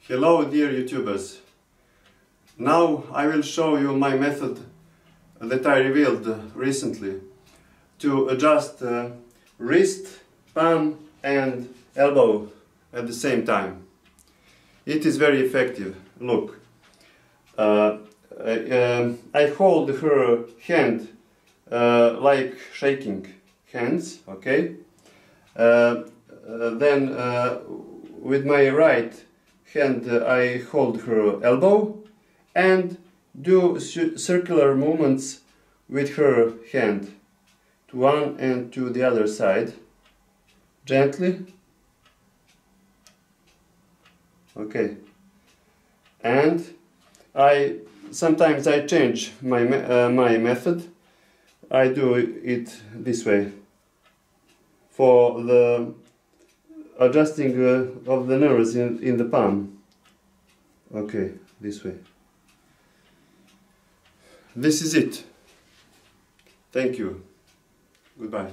Hello dear YouTubers. Now I will show you my method that I revealed recently to adjust wrist, palm and elbow at the same time. It is very effective. Look, I hold her hand like shaking hands, okay? Then with my right hand I hold her elbow and do circular movements with her hand to one and to the other side, gently, okay. And sometimes I change my method. I do it this way for the adjusting of the nerves in the palm. Okay, this way. This is it. Thank you. Goodbye.